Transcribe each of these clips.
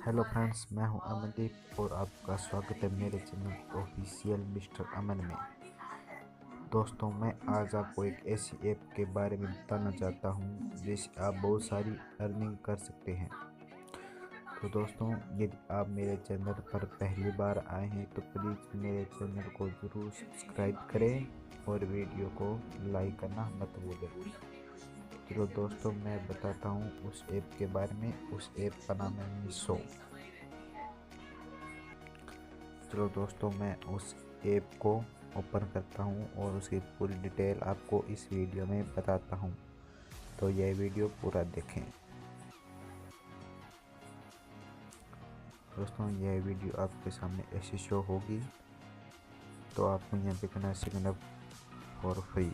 Hello friends, मैं हूं अमनदीप और आपका स्वागत है मेरे चैनल ऑफिशियल मिस्टर अमन में। दोस्तों, मैं आज आपको एक ऐसी ऐप के बारे में बताना चाहता हूं जिससे आप बहुत सारी अर्निंग कर सकते हैं। तो दोस्तों, यदि आप मेरे चैनल पर पहली बार आए हैं तो प्लीज़ मेरे चैनल को ज़रूर सब्सक्राइब करें और वीडियो को लाइक करना मत भूलें। चलो दोस्तों, मैं बताता हूँ उस ऐप के बारे में। उस ऐप का नाम है मीशो। चलो दोस्तों, मैं उस ऐप को ओपन करता हूँ और उसकी पूरी डिटेल आपको इस वीडियो में बताता हूँ, तो यह वीडियो पूरा देखें। दोस्तों, यह वीडियो आपके सामने ऐसी शो होगी, तो आपको यहाँ पे करना सिग्न अप फॉर फ्री।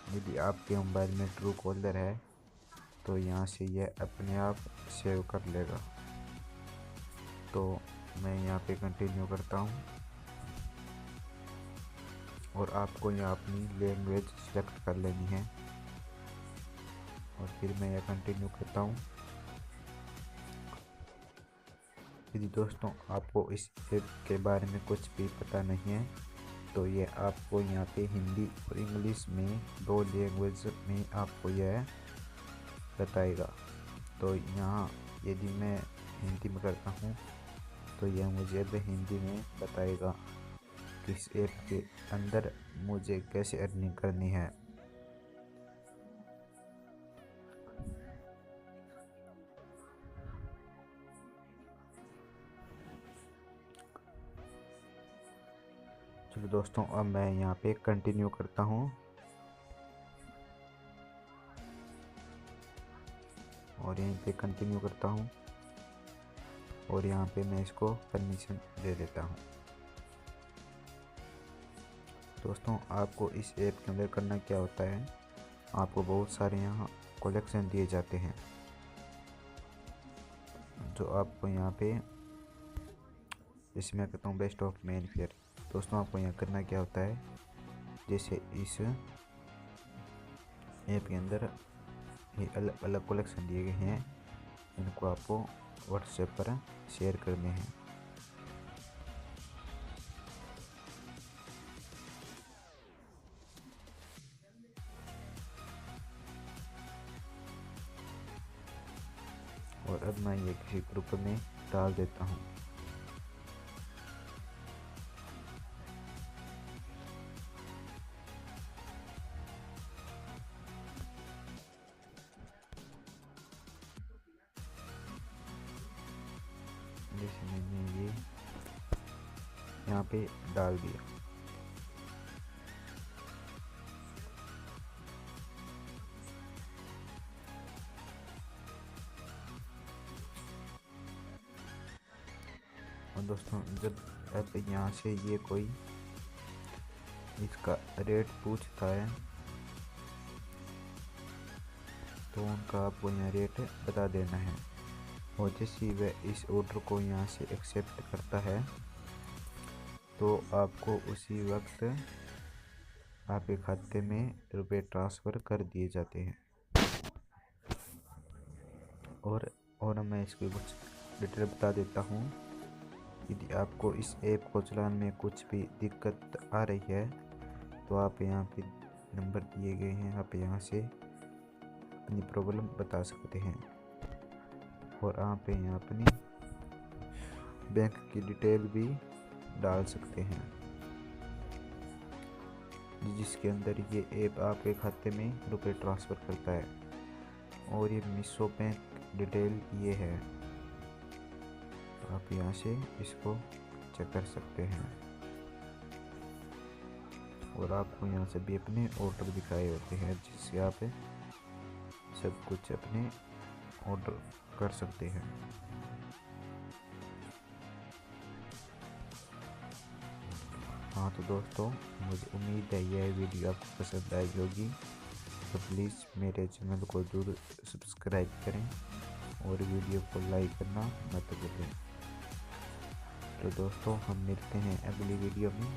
यदि आपके मोबाइल में ट्रू कॉलर है तो यहाँ से यह अपने आप सेव कर लेगा। तो मैं यहाँ पे कंटिन्यू करता हूँ और आपको यहाँ अपनी लैंग्वेज सेलेक्ट कर लेनी है और फिर मैं यह कंटिन्यू करता हूँ। यदि दोस्तों आपको इस ऐप के बारे में कुछ भी पता नहीं है तो ये आपको यहाँ पे हिंदी और इंग्लिश में दो लैंग्वेज में आपको यह बताएगा। तो यहाँ यदि मैं हिंदी में करता हूँ तो यह मुझे अब हिंदी में बताएगा कि इस ऐप के अंदर मुझे कैसे अर्निंग करनी है। चलो दोस्तों, अब मैं यहाँ पे कंटिन्यू करता हूँ और यहीं पे कंटिन्यू करता हूँ और यहाँ पे मैं इसको परमिशन दे देता हूँ। दोस्तों, आपको इस ऐप के अंदर करना क्या होता है, आपको बहुत सारे यहाँ कलेक्शन दिए जाते हैं जो आपको यहाँ पे, इसमें कहता हूँ बेस्ट ऑफ मेन फेयर। दोस्तों, आपको यहाँ करना क्या होता है, जैसे इस ऐप के अंदर ये अलग अलग कलेक्शन दिए गए हैं, इनको आपको व्हाट्सएप पर शेयर करने हैं। और अब मैं ये किसी ग्रुप में डाल देता हूँ। जैसे मैंने ये यहाँ पे डाल दिया। और दोस्तों, जब अब यहाँ से ये कोई इसका रेट पूछता है तो उनका आपको यहाँ रेट बता देना है। और जैसे वह इस ऑर्डर को यहाँ से एक्सेप्ट करता है तो आपको उसी वक्त आपके खाते में रुपए ट्रांसफ़र कर दिए जाते हैं। और मैं इसकी कुछ डिटेल बता देता हूँ। यदि आपको इस ऐप को चलाने में कुछ भी दिक्कत आ रही है तो आप यहाँ पे नंबर दिए गए हैं, आप यहाँ से अपनी प्रॉब्लम बता सकते हैं और आप यहाँ अपनी बैंक की डिटेल भी डाल सकते हैं, जिसके अंदर ये ऐप आपके खाते में रुपए ट्रांसफ़र करता है। और ये मीशो बैंक डिटेल ये है, आप यहाँ से इसको चेक कर सकते हैं और आपको यहाँ से भी अपने ऑर्डर दिखाए होते हैं, जिससे आप सब कुछ अपने ऑर्डर कर सकते हैं। हाँ तो दोस्तों, मुझे उम्मीद है यह वीडियो आपको पसंद आई होगी, तो प्लीज़ मेरे चैनल को जरूर सब्सक्राइब करें और वीडियो को लाइक करना मत भूलें। तो दोस्तों, हम मिलते हैं अगली वीडियो में।